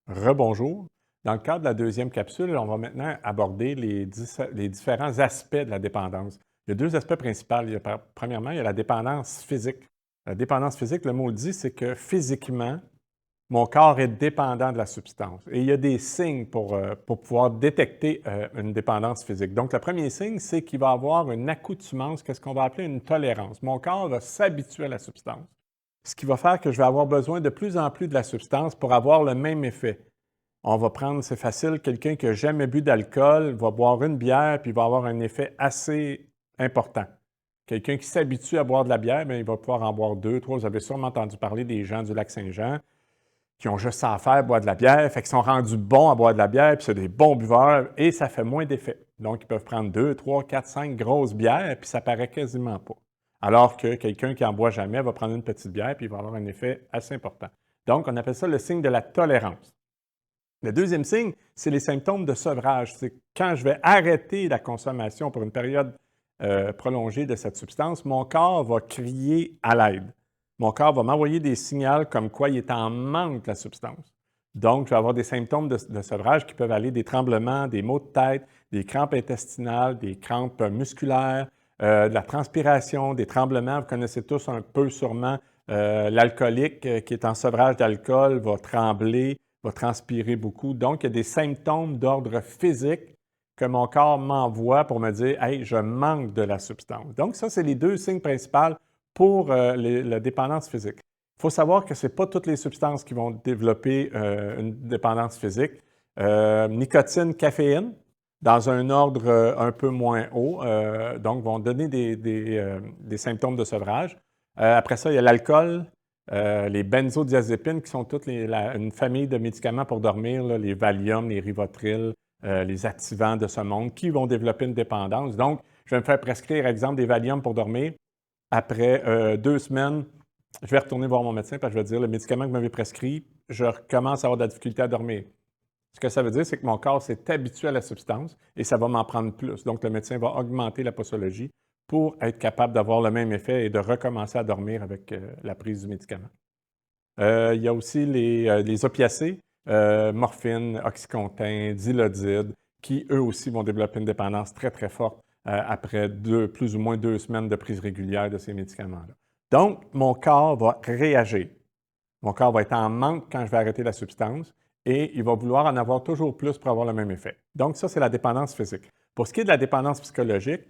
Rebonjour. Dans le cadre de la deuxième capsule, on va maintenant aborder les différents aspects de la dépendance. Il y a deux aspects principaux. Premièrement, il y a la dépendance physique. La dépendance physique, le mot le dit, c'est que physiquement, mon corps est dépendant de la substance. Et il y a des signes pour pouvoir détecter une dépendance physique. Donc, le premier signe, c'est qu'il va avoir une accoutumance, qu'est-ce qu'on va appeler une tolérance. Mon corps va s'habituer à la substance. Ce qui va faire que je vais avoir besoin de plus en plus de la substance pour avoir le même effet. On va prendre, c'est facile, quelqu'un qui n'a jamais bu d'alcool va boire une bière puis il va avoir un effet assez important. Quelqu'un qui s'habitue à boire de la bière, bien, il va pouvoir en boire deux, trois. Vous avez sûrement entendu parler des gens du Lac-Saint-Jean qui ont juste ça à faire, boire de la bière, fait qu'ils sont rendus bons à boire de la bière, puis c'est des bons buveurs, et ça fait moins d'effet. Donc, ils peuvent prendre 2, 3, 4, 5 grosses bières, puis ça paraît quasiment pas. Alors que quelqu'un qui n'en boit jamais va prendre une petite bière, puis il va avoir un effet assez important. Donc, on appelle ça le signe de la tolérance. Le deuxième signe, c'est les symptômes de sevrage. C'est quand je vais arrêter la consommation pour une période prolongée de cette substance, mon corps va crier à l'aide. Mon corps va m'envoyer des signaux comme quoi il est en manque de la substance. Donc, je vais avoir des symptômes de sevrage qui peuvent aller des tremblements, des maux de tête, des crampes intestinales, des crampes musculaires, de la transpiration, des tremblements. Vous connaissez tous un peu sûrement l'alcoolique qui est en sevrage d'alcool va trembler, va transpirer beaucoup. Donc, il y a des symptômes d'ordre physique que mon corps m'envoie pour me dire « Hey, je manque de la substance ». Donc, ça, c'est les deux signes principaux pour la dépendance physique. Il faut savoir que ce n'est pas toutes les substances qui vont développer une dépendance physique. Nicotine, caféine, dans un ordre un peu moins haut, donc vont donner des symptômes de sevrage. Après ça, il y a l'alcool, les benzodiazépines, qui sont toutes une famille de médicaments pour dormir, là, les Valium, les Rivotril, les activants de ce monde, qui vont développer une dépendance. Donc, je vais me faire prescrire, par exemple, des Valium pour dormir. Après 2 semaines, je vais retourner voir mon médecin parce que je vais dire, le médicament que vous m'avez prescrit, je recommence à avoir de la difficulté à dormir. Ce que ça veut dire, c'est que mon corps s'est habitué à la substance et ça va m'en prendre plus. Donc, le médecin va augmenter la posologie pour être capable d'avoir le même effet et de recommencer à dormir avec la prise du médicament. Il y a aussi les opiacés, morphine, oxycontin, dilodide, qui eux aussi vont développer une dépendance très, très forte après plus ou moins 2 semaines de prise régulière de ces médicaments-là. Donc, mon corps va réagir. Mon corps va être en manque quand je vais arrêter la substance et il va vouloir en avoir toujours plus pour avoir le même effet. Donc, ça, c'est la dépendance physique. Pour ce qui est de la dépendance psychologique,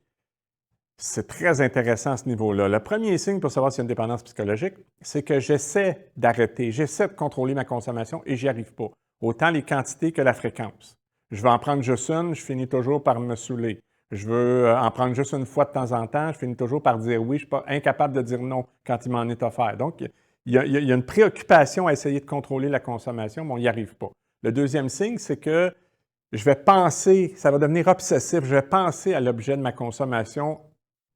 c'est très intéressant à ce niveau-là. Le premier signe pour savoir s'il y a une dépendance psychologique, c'est que j'essaie d'arrêter, j'essaie de contrôler ma consommation et j'y arrive pas. Autant les quantités que la fréquence. Je veux en prendre juste une, je finis toujours par me saouler. Je veux en prendre juste une fois de temps en temps, je finis toujours par dire oui, je ne suis pas incapable de dire non quand il m'en est offert. Donc, il y a une préoccupation à essayer de contrôler la consommation, mais on n'y arrive pas. Le deuxième signe, c'est que je vais penser, ça va devenir obsessif, je vais penser à l'objet de ma consommation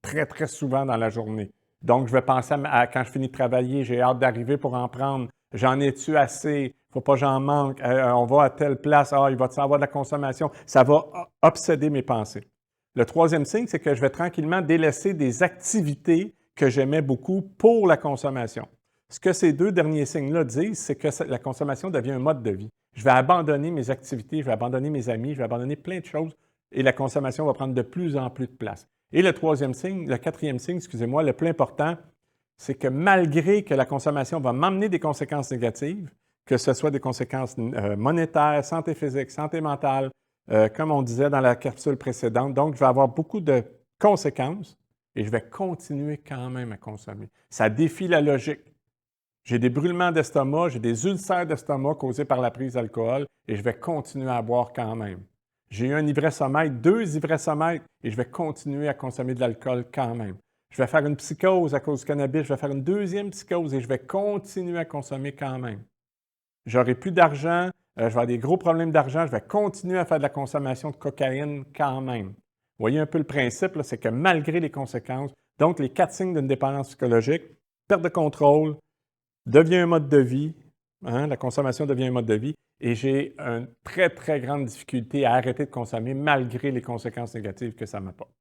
très, très souvent dans la journée. Donc, je vais penser à quand je finis de travailler, j'ai hâte d'arriver pour en prendre. J'en ai-tu assez? Il ne faut pas que j'en manque. On va à telle place. Ah, il va y avoir de la consommation. Ça va obséder mes pensées. Le troisième signe, c'est que je vais tranquillement délaisser des activités que j'aimais beaucoup pour la consommation. Ce que ces deux derniers signes-là disent, c'est que la consommation devient un mode de vie. Je vais abandonner mes activités, je vais abandonner mes amis, je vais abandonner plein de choses et la consommation va prendre de plus en plus de place. Et le quatrième signe, excusez-moi, le plus important, c'est que malgré que la consommation va m'amener des conséquences négatives, que ce soit des conséquences monétaires, santé physique, santé mentale, comme on disait dans la capsule précédente, donc je vais avoir beaucoup de conséquences et je vais continuer quand même à consommer. Ça défie la logique. J'ai des brûlements d'estomac, j'ai des ulcères d'estomac causés par la prise d'alcool et je vais continuer à boire quand même. J'ai eu un ivresse-sommeil, 2 ivresses-sommeils et je vais continuer à consommer de l'alcool quand même. Je vais faire une psychose à cause du cannabis, je vais faire une deuxième psychose et je vais continuer à consommer quand même. J'aurai plus d'argent, je vais avoir des gros problèmes d'argent, je vais continuer à faire de la consommation de cocaïne quand même. Vous voyez un peu le principe, c'est que malgré les conséquences, donc les 4 signes d'une dépendance psychologique, perte de contrôle, devient un mode de vie, la consommation devient un mode de vie, et j'ai une très, très grande difficulté à arrêter de consommer malgré les conséquences négatives que ça m'apporte.